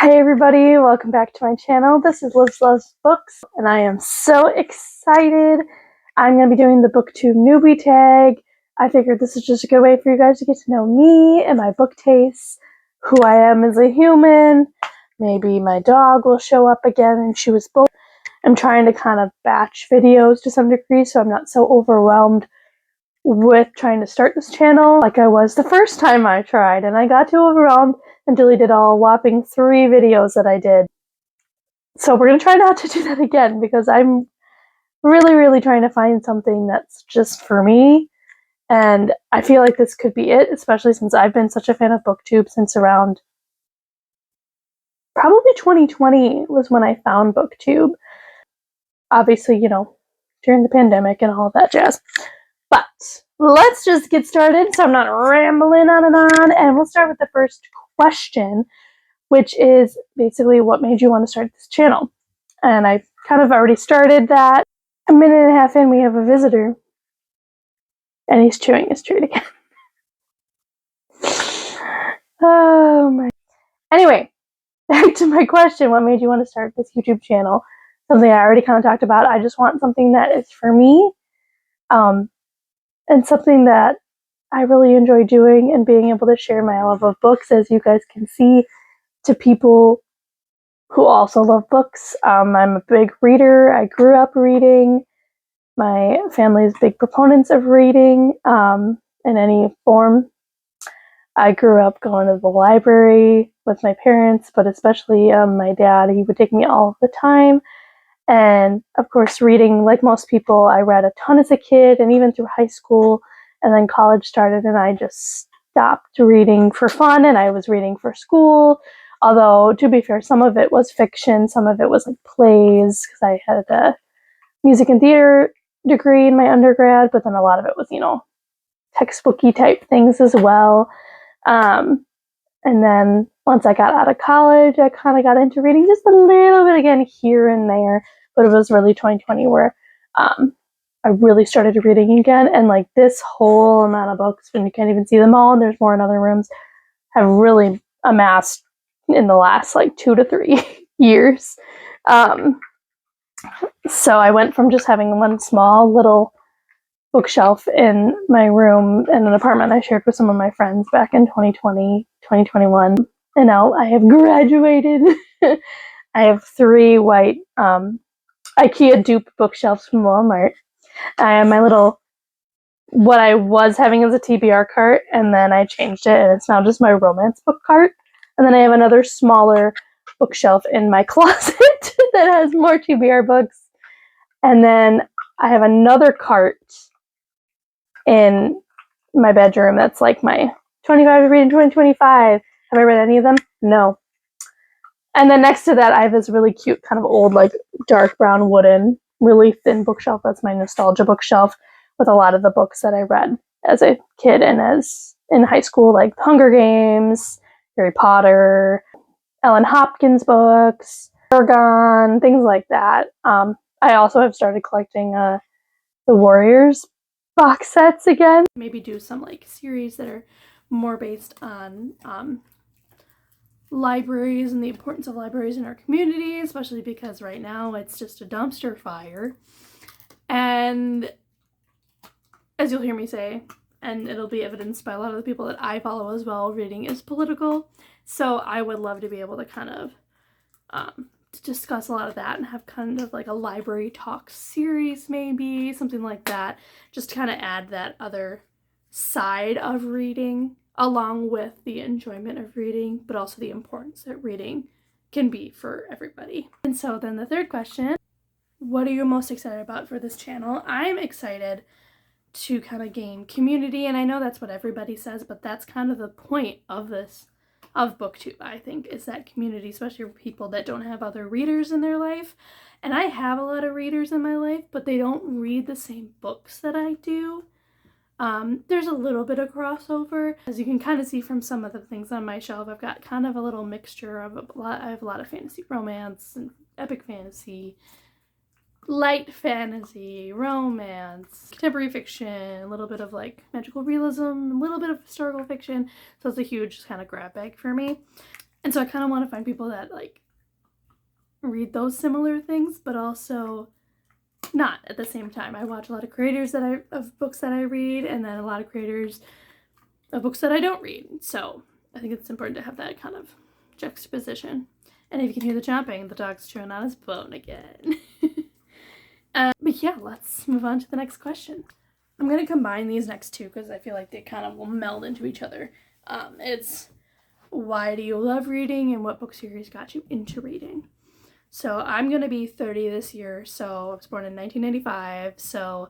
Hi everybody, welcome back to my channel. This is Liz Loves Books, and I am so excited. I'm going to be doing the Booktube Newbie Tag. I figured this is just a good way for you guys to get to know me and my book tastes, who I am as a human. Maybe my dog will show up again and she was both. I'm trying to kind of batch videos to some degree so I'm not so overwhelmed with trying to start this channel like I was the first time I tried, and I got too overwhelmed and deleted all whopping 3 videos that I did. So we're going to try not to do that again because I'm really trying to find something that's just for me, and I feel like this could be it, especially since I've been such a fan of Booktube since around probably 2020 was when I found Booktube. Obviously, during the pandemic and all that jazz. But let's just get started so I'm not rambling on, and we'll start with the first question, which is basically what made you want to start this channel? And I kind of already started that. A minute and a half in, we have a visitor, and he's chewing his treat again. Oh my. Anyway, back to my question, what made you want to start this YouTube channel? Something I already kind of talked about. I just want something that is for me. And something that I really enjoy doing and being able to share my love of books, as you guys can see, to people who also love books. I'm a big reader. I grew up reading. My family is big proponents of reading in any form. I grew up going to the library with my parents, but especially my dad. He would take me all the time. And of course, reading, like most people, I read a ton as a kid and even through high school, and then college started and I just stopped reading for fun and I was reading for school. Although, to be fair, some of it was fiction, some of it was like plays, because I had a music and theater degree in my undergrad, but then a lot of it was, textbooky type things as well. And then once I got out of college, I kind of got into reading just a little bit again here and there. But it was really 2020 where I really started reading again. And like this whole amount of books, when you can't even see them all, and there's more in other rooms, have really amassed in the last like 2 to 3 years. So I went from just having one small little bookshelf in my room in an apartment I shared with some of my friends back in 2020, 2021. And now I have graduated. I have 3 white IKEA dupe bookshelves from Walmart. I have my little, what I was having as a TBR cart, and then I changed it, and it's now just my romance book cart. And then I have another smaller bookshelf in my closet that has more TBR books. And then I have another cart in my bedroom that's like my 25 to read in 2025. Have I read any of them? No. And then next to that, I have this really cute kind of old, like dark brown wooden, really thin bookshelf. That's my nostalgia bookshelf with a lot of the books that I read as a kid and as in high school, like The Hunger Games, Harry Potter, Ellen Hopkins books, Oregon, things like that. I also have started collecting the Warriors box sets again. Maybe do some like series that are more based on libraries and the importance of libraries in our community, especially because right now it's just a dumpster fire. And as you'll hear me say, and it'll be evidenced by a lot of the people that I follow as well, reading is political. So I would love to be able to kind of discuss a lot of that and have kind of like a library talk series, maybe something like that, just to kind of add that other side of reading along with the enjoyment of reading, but also the importance that reading can be for everybody. And so then the third question, what are you most excited about for this channel? I'm excited to kind of gain community, and I know that's what everybody says, but that's kind of the point of this, of Booktube, I think, is that community, especially for people that don't have other readers in their life. And I have a lot of readers in my life, but they don't read the same books that I do. There's a little bit of crossover. As you can kind of see from some of the things on my shelf, I've got kind of a little mixture of I have a lot of fantasy romance and epic fantasy, light fantasy, romance, contemporary fiction, a little bit of like magical realism, a little bit of historical fiction. So it's a huge kind of grab bag for me. And so I kind of want to find people that like read those similar things, but also not at the same time. I watch a lot of creators of books that I read, and then a lot of creators of books that I don't read. So I think it's important to have that kind of juxtaposition. And if you can hear the chomping, the dog's chewing on his bone again. But yeah, let's move on to the next question. I'm going to combine these next two because I feel like they kind of will meld into each other. It's why do you love reading and what book series got you into reading? So I'm going to be 30 this year, so I was born in 1995, so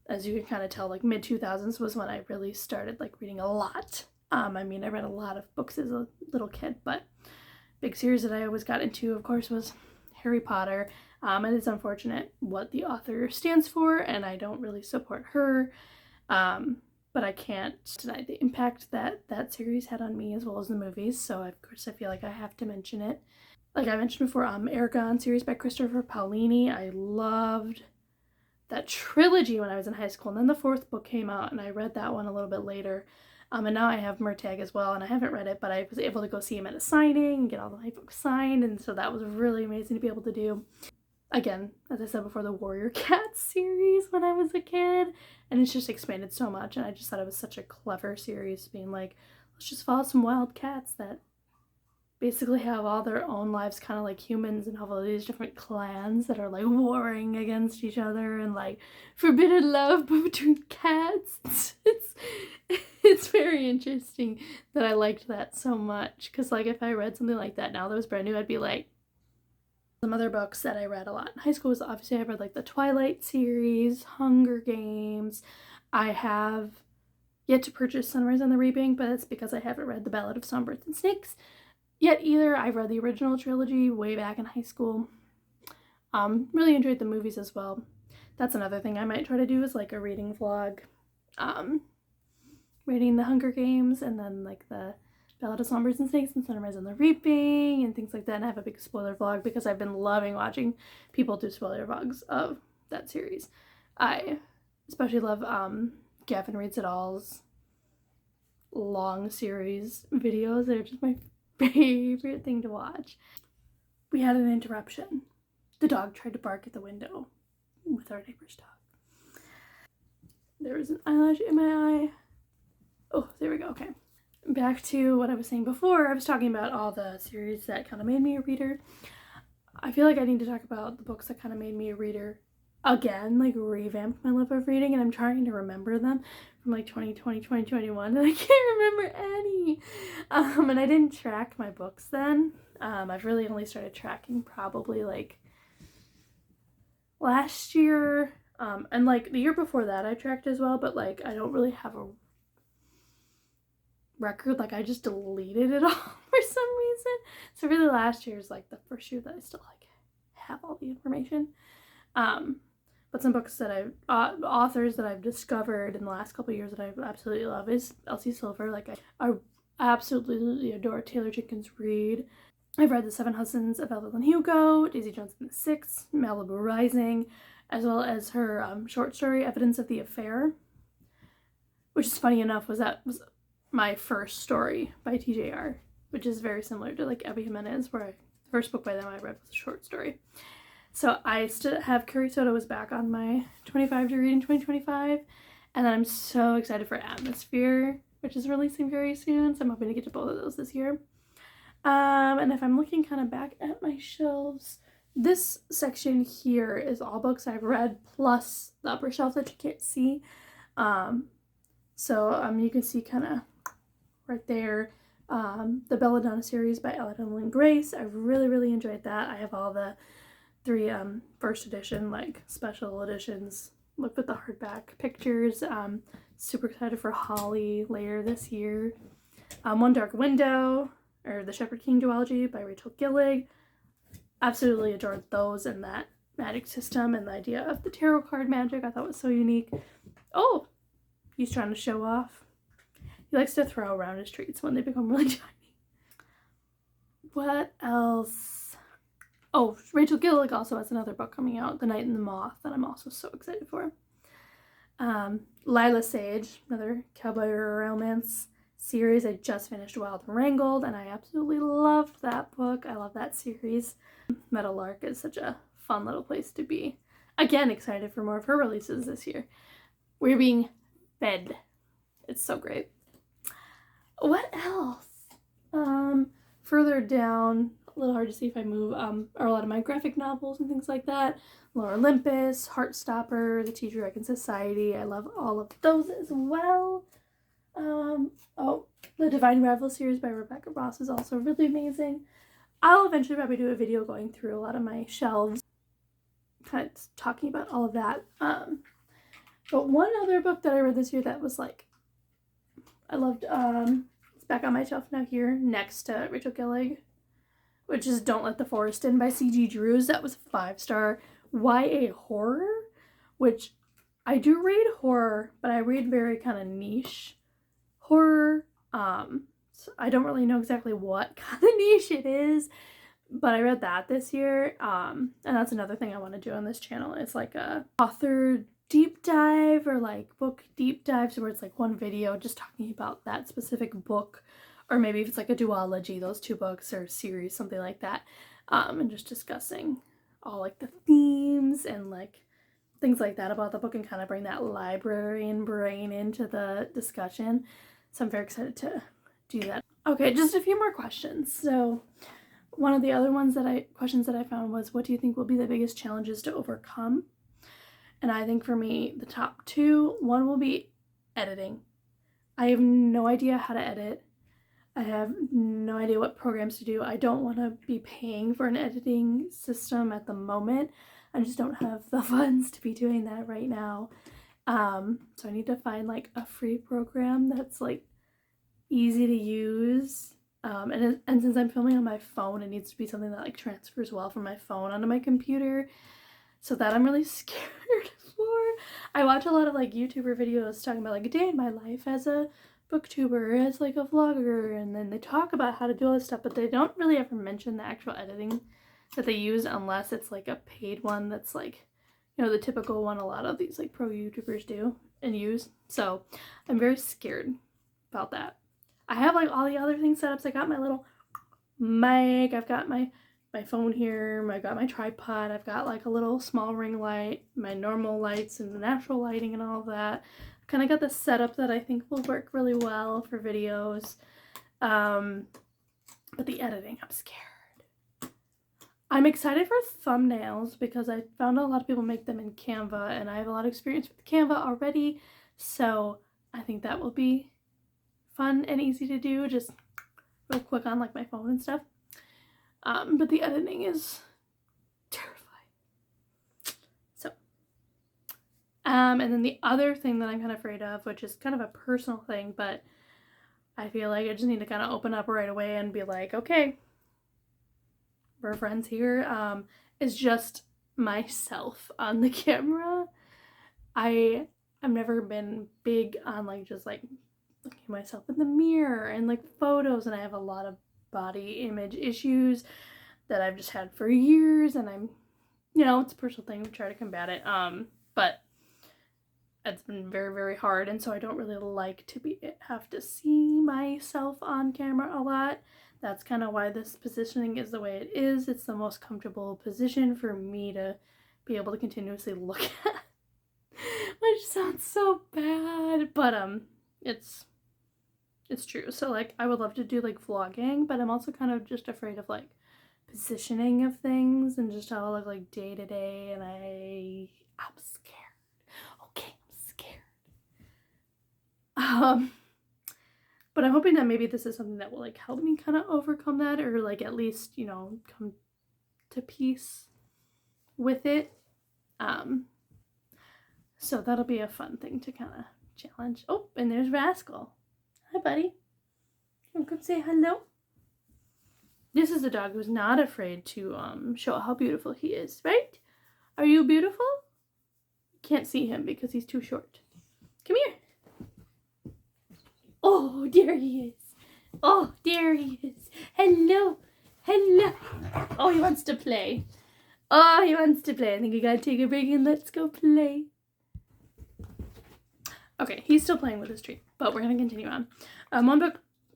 as you can kind of tell, like mid-2000s was when I really started like reading a lot. I mean, I read a lot of books as a little kid, but big series that I always got into, of course, was Harry Potter. And it's unfortunate what the author stands for, and I don't really support her, but I can't deny the impact that that series had on me as well as the movies, so of course I feel like I have to mention it. Like I mentioned before, Eragon series by Christopher Paolini. I loved that trilogy when I was in high school, and then the fourth book came out, and I read that one a little bit later. And now I have Murtagh as well, and I haven't read it, but I was able to go see him at a signing and get all my books signed, and so that was really amazing to be able to do. Again, as I said before, the Warrior Cats series when I was a kid, and it's just expanded so much, and I just thought it was such a clever series, being like, let's just follow some wild cats that basically have all their own lives kind of like humans and have all these different clans that are like warring against each other and like forbidden love between cats. It's very interesting that I liked that so much, because like if I read something like that now that was brand new, I'd be like, some other books that I read a lot in high school was obviously I read like the Twilight series, Hunger Games. I have yet to purchase Sunrise on the Reaping, but it's because I haven't read The Ballad of Songbirds and Snakes yet either. I've read the original trilogy way back in high school. Really enjoyed the movies as well. That's another thing I might try to do, is like a reading vlog. Reading the Hunger Games and then like the Ballad of Songbirds and Snakes and Sunrise on the Reaping and things like that, and I have a big spoiler vlog because I've been loving watching people do spoiler vlogs of that series. I especially love Gavin Reads It All's long series videos. They're just my favorite thing to watch. We had an interruption. The dog tried to bark at the window with our neighbor's dog. There was an eyelash in my eye. Oh, there we go. Okay. Back to what I was saying before. I was talking about all the series that kind of made me a reader. I feel like I need to talk about the books that kind of made me a reader again, like revamp my love of reading, and I'm trying to remember them from like 2020, 2021, and I can't remember any. And I didn't track my books then. I've really only started tracking probably like last year, and like the year before that I tracked as well, but like I don't really have a record. Like I just deleted it all for some reason. So really last year is like the first year that I still like have all the information. But some books that authors that I've discovered in the last couple of years that I absolutely love is Elsie Silver. Like I absolutely adore Taylor Jenkins Reid. I've read The Seven Husbands of Evelyn Hugo, Daisy Jones and the Six, Malibu Rising, as well as her short story Evidence of the Affair, which is funny enough was my first story by TJR, which is very similar to like Abby Jimenez, where the first book by them I read was a short story. So I still have Curry Soda was back on my 25 to read in 2025, and then I'm so excited for Atmosphere, which is releasing very soon, so I'm hoping to get to both of those this year. And if I'm looking kind of back at my shelves, this section here is all books I've read plus the upper shelf that you can't see. So you can see kind of right there the Belladonna series by Ellen Grace. I really enjoyed that. I have all the 3 first edition like special editions. Look at the hardback pictures. Super excited for Holly later this year. One Dark Window, or The Shepherd King duology by Rachel Gillig. Absolutely adored those and that magic system and the idea of the tarot card magic. I thought was so unique. Oh, he's trying to show off. He likes to throw around his treats when they become really tiny. What else? Oh, Rachel Gillig also has another book coming out, The Night and the Moth, that I'm also so excited for. Lila Sage, another cowboy romance series. I just finished Wild and Wrangled, and I absolutely loved that book. I love that series. Meadowlark is such a fun little place to be. Again, excited for more of her releases this year. We're being fed. It's so great. What else? Further down, a little hard to see if I move, are a lot of my graphic novels and things like that. Lore Olympus, Heartstopper, The Tea Dragon Society. I love all of those as well. Oh, the Divine Rival series by Rebecca Ross is also really amazing. I'll eventually probably do a video going through a lot of my shelves, kind of talking about all of that. But one other book that I read this year that was like, I loved, it's back on my shelf now here, next to Rachel Gillig, which is Don't Let the Forest In by C.G. Drews. That was a 5-star YA horror, which I do read horror, but I read very kind of niche horror. So I don't really know exactly what kind of niche it is, but I read that this year. And that's another thing I want to do on this channel. It's like a author deep dive or like book deep dives where it's like one video just talking about that specific book, or maybe if it's like a duology, those 2 books or series, something like that, and just discussing all like the themes and like things like that about the book and kind of bring that librarian brain into the discussion. So I'm very excited to do that. Okay, just a few more questions. So one of the other questions that I found was, what do you think will be the biggest challenges to overcome? And I think for me, the top 2, one will be editing. I have no idea how to edit. I have no idea what programs to do. I don't want to be paying for an editing system at the moment. I just don't have the funds to be doing that right now. So I need to find like a free program that's like easy to use. And since I'm filming on my phone, it needs to be something that like transfers well from my phone onto my computer. So that I'm really scared for. I watch a lot of like YouTuber videos talking about like a day in my life as a booktuber, as like a vlogger, and then they talk about how to do all this stuff, but they don't really ever mention the actual editing that they use unless it's like a paid one that's like, you know, the typical one a lot of these like pro YouTubers do and use. So I'm very scared about that. I have like all the other things set up. So I got my little mic, I've got my phone here, I've got my tripod, I've got like a little small ring light, my normal lights and the natural lighting and all of that. I kind of got this setup that I think will work really well for videos. But the editing, I'm scared. I'm excited for thumbnails because I found a lot of people make them in Canva, and I have a lot of experience with Canva already, so I think that will be fun and easy to do, just real quick on like my phone and stuff. But the editing is terrifying. So, and then the other thing that I'm kind of afraid of, which is kind of a personal thing, but I feel like I just need to kind of open up right away and be like, okay, we're friends here, is just myself on the camera. I've never been big on like just like looking at myself in the mirror and like photos, and I have a lot of body image issues that I've just had for years, and I'm, you know, it's a personal thing to try to combat it, but it's been very, very hard, and so I don't really like to have to see myself on camera a lot. That's kind of why this positioning is the way it is. It's the most comfortable position for me to be able to continuously look at, which sounds so bad, but it's true. So like I would love to do like vlogging, but I'm also kind of just afraid of like positioning of things and just how I look like day to day, and I'm scared. Okay, I'm scared. But I'm hoping that maybe this is something that will like help me kind of overcome that, or like at least, you know, come to peace with it. So that'll be a fun thing to kind of challenge. Oh, and there's Rascal. Hi, buddy. You come say hello. This is a dog who's not afraid to show how beautiful he is, right? Are you beautiful? Can't see him because he's too short. Come here. Oh, there he is. Oh, there he is. Hello. Hello. Oh, he wants to play. Oh, he wants to play. I think we gotta take a break and let's go play. Okay, he's still playing with his treat. but we're going to continue on.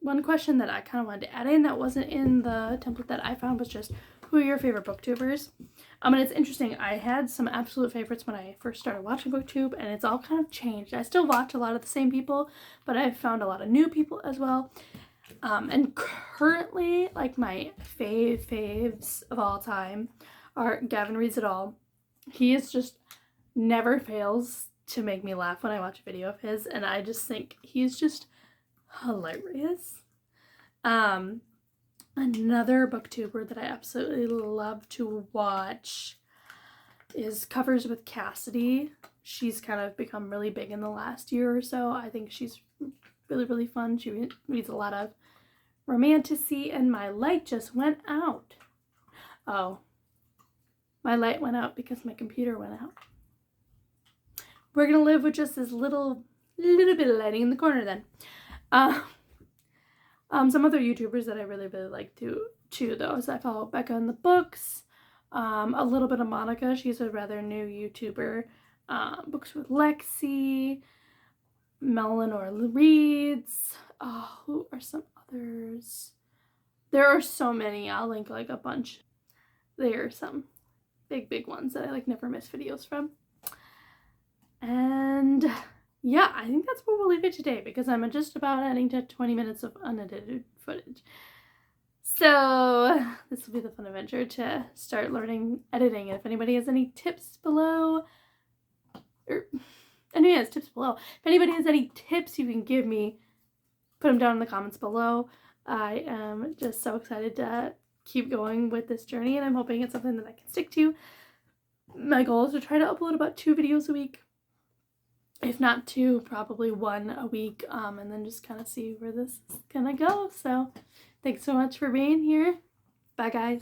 One question that I kind of wanted to add in that wasn't in the template that I found was just, who are your favorite booktubers? And it's interesting, I had some absolute favorites when I first started watching BookTube, and it's all kind of changed. I still watch a lot of the same people, but I've found a lot of new people as well. And currently, like, my faves of all time are Gavin Reads It All. He is just never fails to make me laugh when I watch a video of his, and I just think he's just hilarious. Another booktuber that I absolutely love to watch is Covers with Cassidy. She's kind of become really big in the last year or so. I think she's really, really fun. She reads a lot of romantasy, and my light just went out. Oh, my light went out because my computer went out. We're gonna live with just this little bit of lighting in the corner then. Some other YouTubers that I really like to though, so I follow Becca in the Books, a little bit of Monica. She's a rather new YouTuber. Books with Lexi, Eleanor Reads. Oh, who are some others? There are so many. I'll link like a bunch. There are some big ones that I like never miss videos from. And yeah, I think that's where we'll leave it today because I'm just about heading to 20 minutes of unedited footage. So this will be the fun adventure to start learning editing. And if anybody has any tips below, if anybody has any tips you can give me, put them down in the comments below. I am just so excited to keep going with this journey, and I'm hoping it's something that I can stick to. My goal is to try to upload about 2 videos a week. If not 2, probably 1 a week, and then just kind of see where this is gonna go. So thanks so much for being here. Bye, guys.